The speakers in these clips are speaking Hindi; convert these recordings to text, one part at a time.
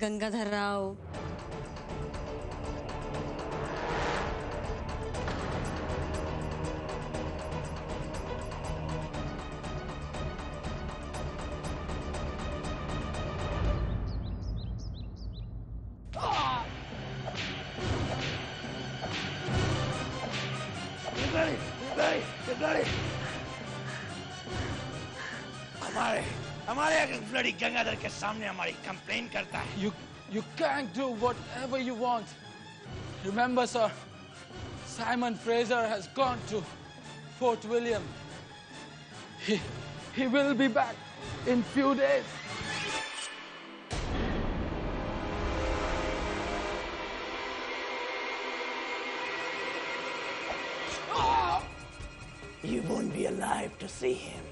गंगाधर राव। हमारे ब्लडी गंगाधर के सामने हमारी कंप्लेन करता है। You can't do whatever you want. Remember, sir, Simon Fraser has gone to Fort William. He will be back in few days. You won't be alive to see him.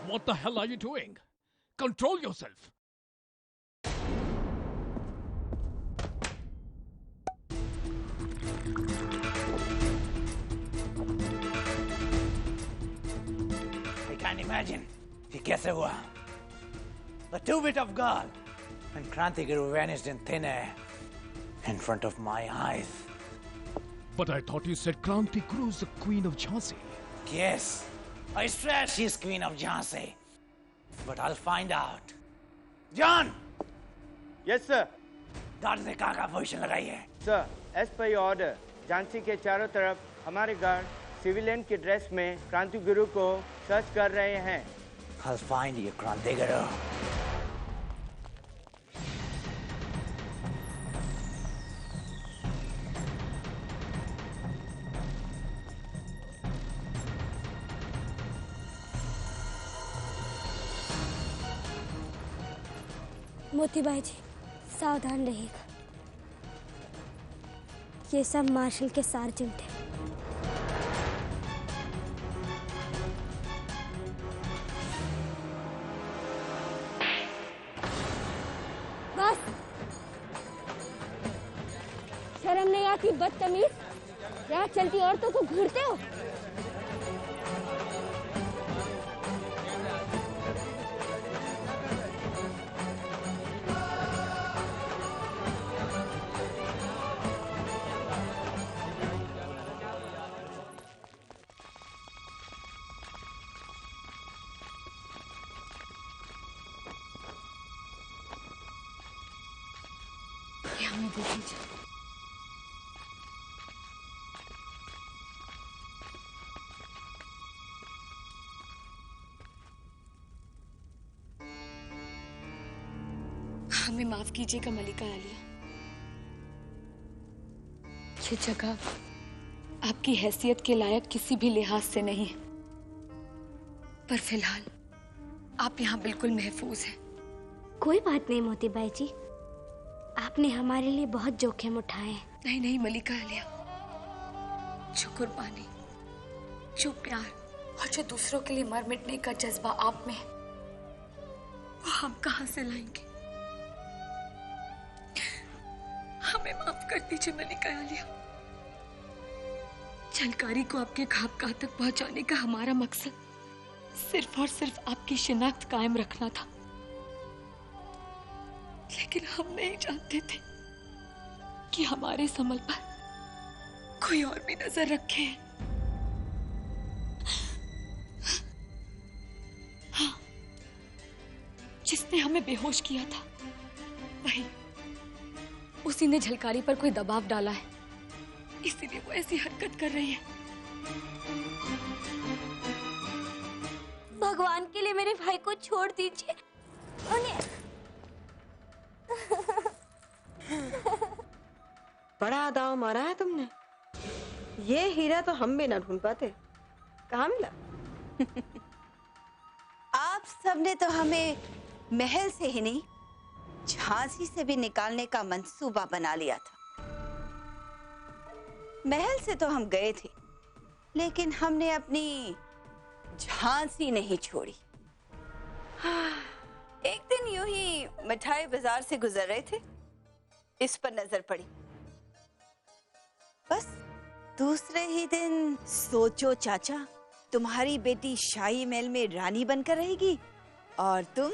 What the hell are you doing? Control yourself. I can't imagine. ये कैसे हुआ? The two-bit of God and Kranti Guru vanished in thin air in front of my eyes. But I thought you said Kranti Guru is the Queen of Jhansi. Yes, I swear she's Queen of Jhansi. But I'll find out. John! Yes, sir. Guard ने कहाँ पोजीशन लगाई है? Sir, as per your order, Jhansi के चारों तरफ हमारे गार्ड सिविलियन की ड्रेस में क्रांति गुरु को सर्च कर रहे हैं। I'll find you, Kranti Guru. Motibai जी, सावधान रहिएगा। ये सब मार्शल के सार्जेंट हैं। बस, शर्म नहीं आती बदतमीज? राह चलती औरतों को घूरते हो? हमें माफ कीजिएगा मलिका आलिया। ये जगह आपकी हैसियत के लायक किसी भी लिहाज से नहीं है, पर फिलहाल आप यहाँ बिल्कुल महफूज हैं। कोई बात नहीं मोतीबाई जी, आपने हमारे लिए बहुत जोखिम उठाए हैं। नहीं नहीं मलिका आलिया, जो कुर्बानी, जो प्यार और जो दूसरों के लिए मर मिटने का जज्बा आप में है, वो हम कहाँ से लाएंगे? हमें माफ कर दीजिए मलिका आलिया। झलकारी को आपके खाबगाह तक पहुंचाने का हमारा मकसद सिर्फ और सिर्फ आपकी शिनाख्त कायम रखना था, लेकिन हम नहीं जानते थे कि हमारे समल पर कोई और भी नजर रखे है। हाँ, जिसने हमें बेहोश किया था वही, उसी ने झलकारी पर कोई दबाव डाला है, इसीलिए वो ऐसी हरकत कर रही है। भगवान के लिए मेरे भाई को छोड़ दीजिए। बड़ा दाव मारा है तुमने। ये हीरा तो हम भी ना ढूंढ पाते। कहाँ मिला? आप सबने तो हमें महल से ही नहीं, झांसी से भी निकालने का मंसूबा बना लिया था। महल से तो हम गए थे, लेकिन हमने अपनी झांसी नहीं छोड़ी। एक दिन यूं ही मिठाई बाजार से गुजर रहे थे, इस पर नजर पड़ी। बस दूसरे ही दिन सोचो चाचा, तुम्हारी बेटी शाही महल में रानी बनकर रहेगी और तुम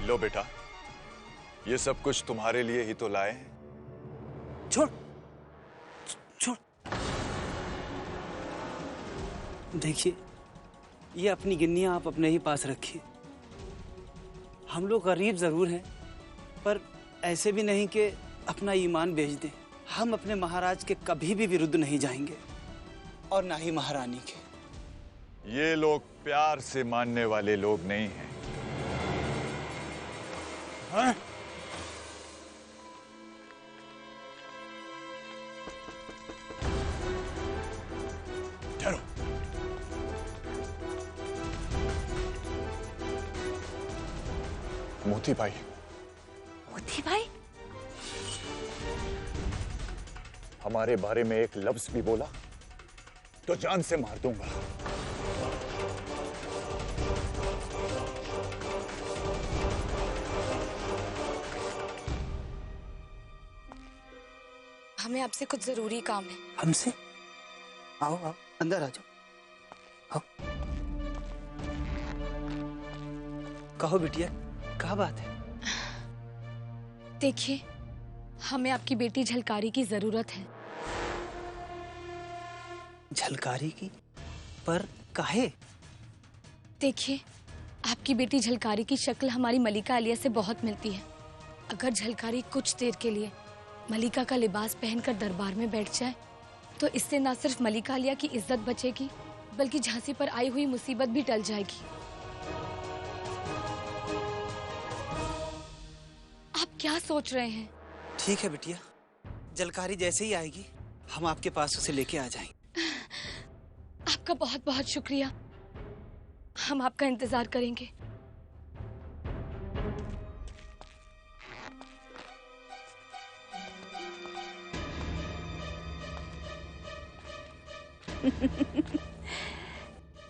लो बेटा, ये सब कुछ तुम्हारे लिए ही तो लाए हैं। छोड़ छोड़। देखिए, ये अपनी गिन्नियां आप अपने ही पास रखिए। हम लोग गरीब जरूर हैं, पर ऐसे भी नहीं कि अपना ईमान बेच दें। हम अपने महाराज के कभी भी विरुद्ध नहीं जाएंगे, और ना ही महारानी के। ये लोग प्यार से मानने वाले लोग नहीं हैं। हाँ? ठहरो। मोती भाई। मोती भाई? हमारे बारे में एक लफ्ज भी बोला तो जान से मार दूंगा। हमें आपसे कुछ जरूरी काम है। हमसे? आओ आओ, अंदर आ जाओ। आओ। कहो बिटिया, क्या बात है? देखिए, हमें आपकी बेटी झलकारी की जरूरत है। झलकारी की? पर काहे? देखिए, आपकी बेटी झलकारी की शक्ल हमारी मलिका आलिया से बहुत मिलती है। अगर झलकारी कुछ देर के लिए मलिका का लिबास पहनकर दरबार में बैठ जाए, तो इससे न सिर्फ मलिका आलिया की इज्जत बचेगी, बल्कि झांसी पर आई हुई मुसीबत भी टल जाएगी। आप क्या सोच रहे हैं? ठीक है बिटिया, झलकारी जैसे ही आएगी हम आपके पास उसे लेके आ जाएंगे। आपका बहुत बहुत शुक्रिया। हम आपका इंतजार करेंगे।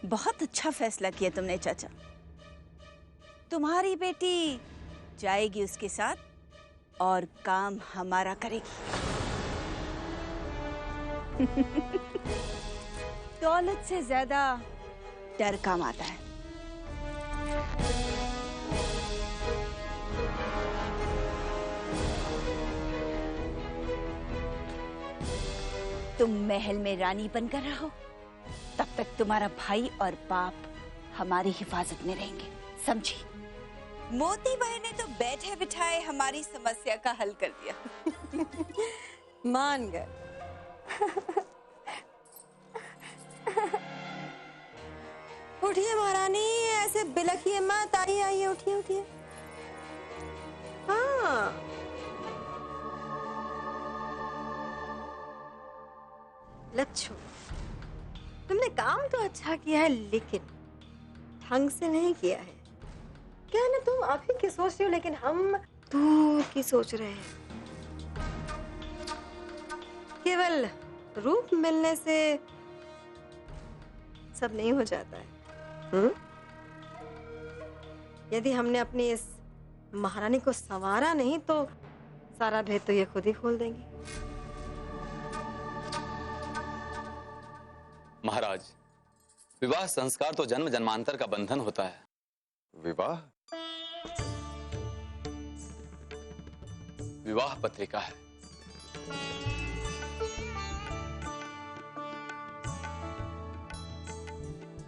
बहुत अच्छा फैसला किया तुमने चाचा। तुम्हारी बेटी जाएगी उसके साथ और काम हमारा करेगी। दौलत से ज्यादा डर काम आता है। तुम महल में रानी बनकर रहो, तब तक तुम्हारा भाई और बाप हमारी हिफाजत में रहेंगे, समझी? मोती भाई ने तो बैठे बिठाए हमारी समस्या का हल कर दिया। मान गए। उठिए महारानी, ऐसे बिलखिए मत। आइए आइए, उठिए उठिए। हाँ, लच्छू, तुमने काम तो अच्छा किया है, लेकिन ढंग से नहीं किया है। क्या है ना, तुम आप ही की सोच रहे हो, लेकिन हम दूर की सोच रहे हैं। केवल रूप मिलने से सब नहीं हो जाता है। यदि हमने अपनी इस महारानी को संवारा नहीं, तो सारा भेद तो ये खुद ही खोल देंगी। महाराज, विवाह संस्कार तो जन्म जन्मांतर का बंधन होता है। विवाह? विवाह पत्रिका है।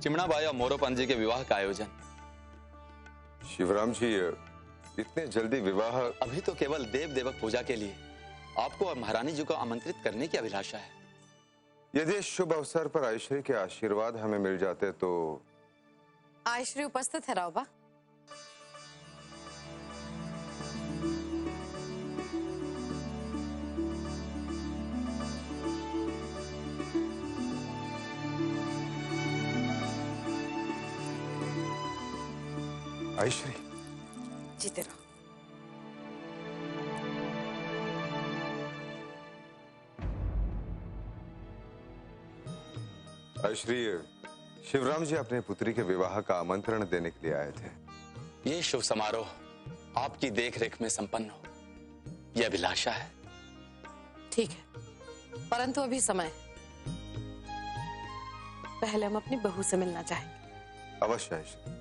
चिमणाबाई और मोरोपंत जी के विवाह का आयोजन। शिवराम जी, इतने जल्दी विवाह? अभी तो केवल देव देवक पूजा के लिए आपको और महारानी जी को आमंत्रित करने की अभिलाषा है। यदि इस शुभ अवसर पर आयश्री के आशीर्वाद हमें मिल जाते तो। आयश्री उपस्थित है रावबा। आयश्री, जीते रहो। आयश्री, शिवराम जी अपने पुत्री के विवाह का आमंत्रण देने के लिए आए थे। ये शुभ समारोह आपकी देखरेख में संपन्न हो, यह अभिलाषा है। ठीक है, परंतु अभी समय है। पहले हम अपनी बहू से मिलना चाहेंगे। अवश्य आयश्री।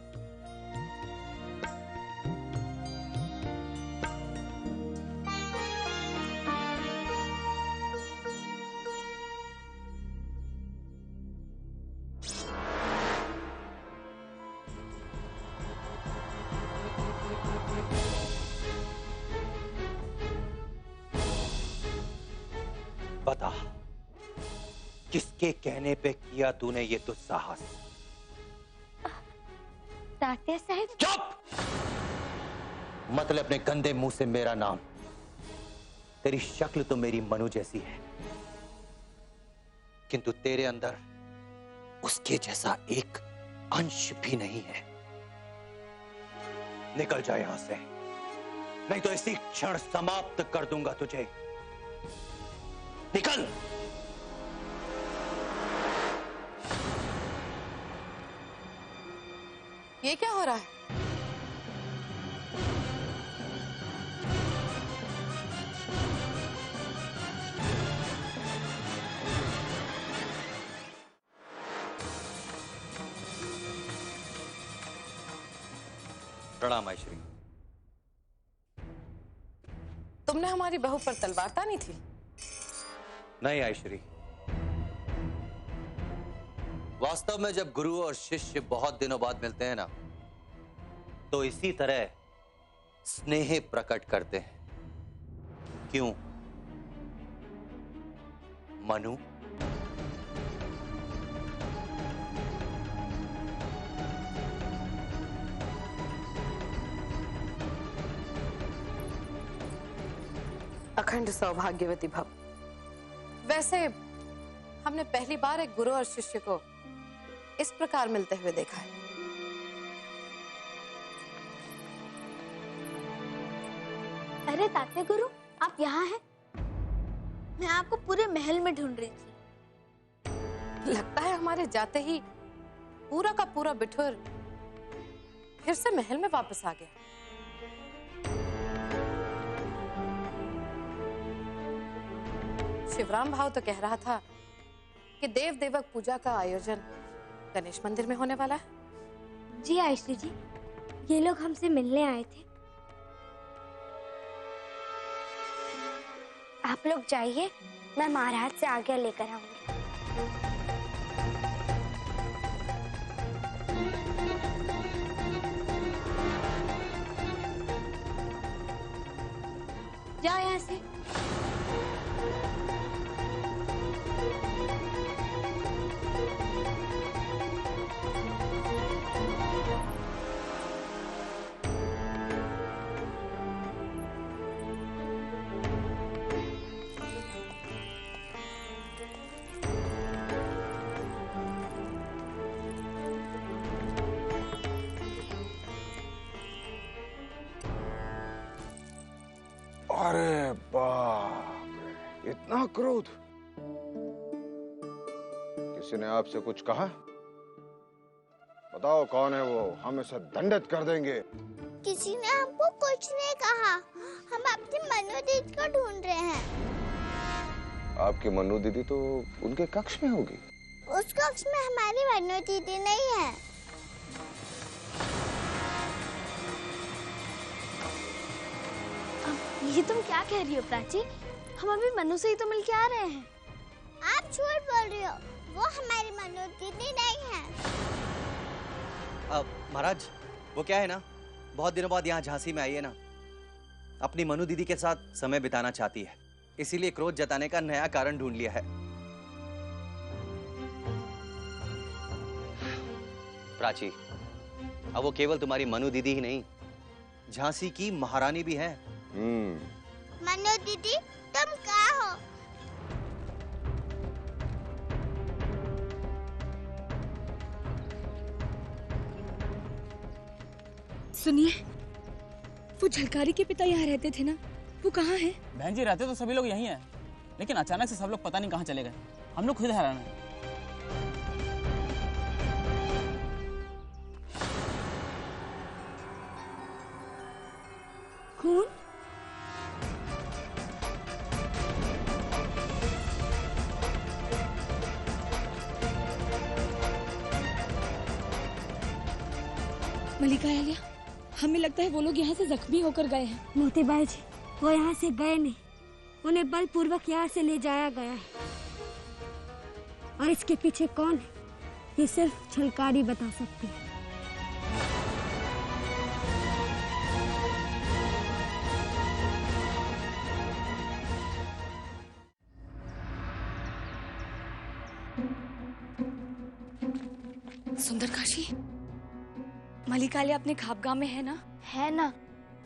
बता, किसके कहने पे किया तूने ये दुस्साहस? तात्या साहब। चुप! मतलब अपने गंदे मुंह से मेरा नाम। तेरी शक्ल तो मेरी मनु जैसी है, किंतु तेरे अंदर उसके जैसा एक अंश भी नहीं है। निकल जा यहां से, नहीं तो इसी क्षण समाप्त कर दूंगा तुझे। निकल! ये क्या हो रहा है? प्रणाम आयश्री। तुमने हमारी बहू पर तलवार तानी थी? नहीं आयश्री, वास्तव में जब गुरु और शिष्य बहुत दिनों बाद मिलते हैं ना, तो इसी तरह स्नेह प्रकट करते हैं। क्यों मनु? अखंड सौभाग्यवती भव। वैसे हमने पहली बार एक गुरु और शिष्य को इस प्रकार मिलते हुए देखा है। अरे तात्या गुरु, आप यहाँ हैं? मैं आपको पूरे महल में ढूंढ रही थी। लगता है हमारे जाते ही पूरा का पूरा बिठुर फिर से महल में वापस आ गया। शिवराम भाव तो कह रहा था कि देव देवक पूजा का आयोजन गणेश मंदिर में होने वाला है। जी आयश्री जी, ये लोग हमसे मिलने आए थे। आप लोग जाइए, मैं महाराज से आज्ञा लेकर आऊंगी। जाओ यहाँ से। अरे बाप रे, इतना क्रोध! किसी ने आपसे कुछ कहा? बताओ कौन है वो, हम इसे दंडित कर देंगे। किसी ने हमको कुछ नहीं कहा, हम अपनी मनु दीदी को ढूंढ रहे हैं। आपकी मनु दीदी तो उनके कक्ष में होगी। उस कक्ष में हमारी मनु दीदी नहीं है। ये तुम क्या कह रही हो प्राची? हम अभी मनु से ही तो मिलके आ रहे हैं। आप झूठ बोल रही हो, वो हमारी मनु दीदी नहीं है। महाराज, वो क्या है ना, बहुत दिनों बाद यहाँ झांसी में आई है ना, अपनी मनु दीदी के साथ समय बिताना चाहती है, इसीलिए क्रोध जताने का नया कारण ढूंढ लिया है। प्राची, अब वो केवल तुम्हारी मनु दीदी ही नहीं, झांसी की महारानी भी है। मनु दीदी, तुम कहाँ हो? सुनिए, वो झलकारी के पिता यहाँ रहते थे ना, वो कहाँ है? बहन जी रहते तो सभी लोग यहीं हैं, लेकिन अचानक से सब लोग पता नहीं कहाँ चले गए। हम लोग खुद हैरान हैं। खून? मलिका आलिया, हमें लगता है वो लोग यहाँ से जख्मी होकर गए हैं। मोतीबाई जी, वो यहाँ से गए नहीं, उन्हें बलपूर्वक यहाँ से ले जाया गया है। और इसके पीछे कौन है, ये सिर्फ झलकारी बता सकती है। सुंदरकाशी, मलिका आलिया अपने खाबगाह में है ना? है ना,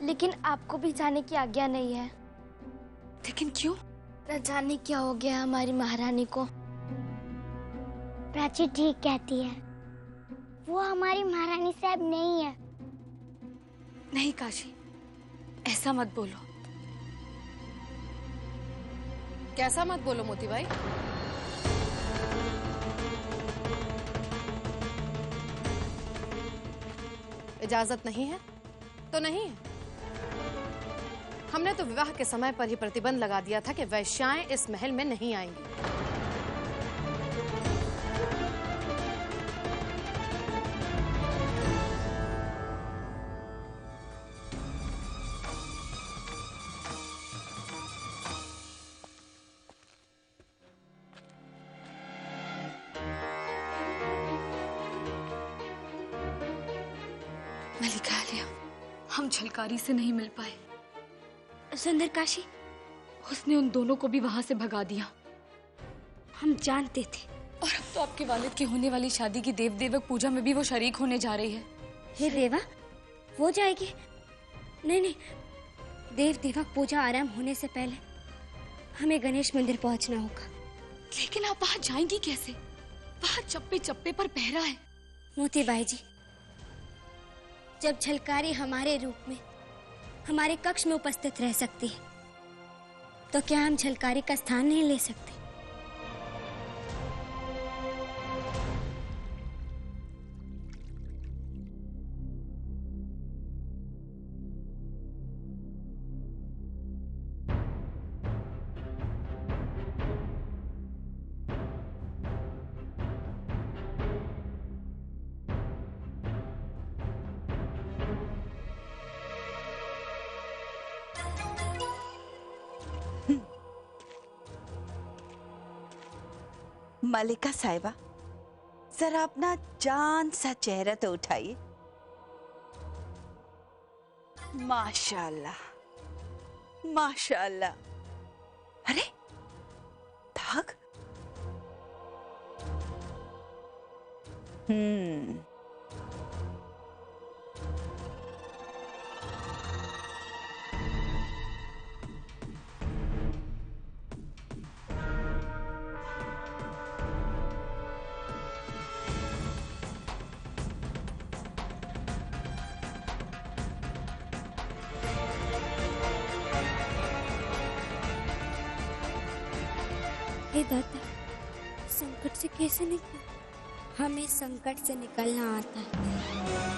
लेकिन आपको भी जाने की आज्ञा नहीं है। लेकिन क्यों? न जाने क्या हो गया हमारी महारानी को। प्राची ठीक कहती है, वो हमारी महारानी साहब नहीं है। नहीं काशी, ऐसा मत बोलो। कैसा मत बोलो मोतीबाई? इजाजत नहीं है तो नहीं है। हमने तो विवाह के समय पर ही प्रतिबंध लगा दिया था कि वैश्याएं इस महल में नहीं आएंगी। मलिका आलिया, हम झलकारी से नहीं मिल पाए। सुंदरकाशी, उसने उन दोनों को भी वहां से भगा दिया। हम जानते थे। और अब तो आपके वालिद की होने वाली शादी की देव देवक पूजा में भी वो शरीक होने जा रही है। हे देवा, वो जाएगी? नहीं नहीं, देव देवक पूजा आराम होने से पहले हमें गणेश मंदिर पहुंचना होगा। लेकिन आप वहां जाएंगी कैसे? वहां चप्पे चप्पे पर पहरा है। मोतीबाई जी, जब झलकारी हमारे रूप में हमारे कक्ष में उपस्थित रह सकती है, तो क्या हम झलकारी का स्थान नहीं ले सकते? मलिका साहिबा, जरा अपना चांद सा चेहरा तो उठाइए। माशाल्लाह, माशाल्लाह। अरे दाग? हे दाता, संकट से कैसे निकलें? हमें संकट से निकलना आता है।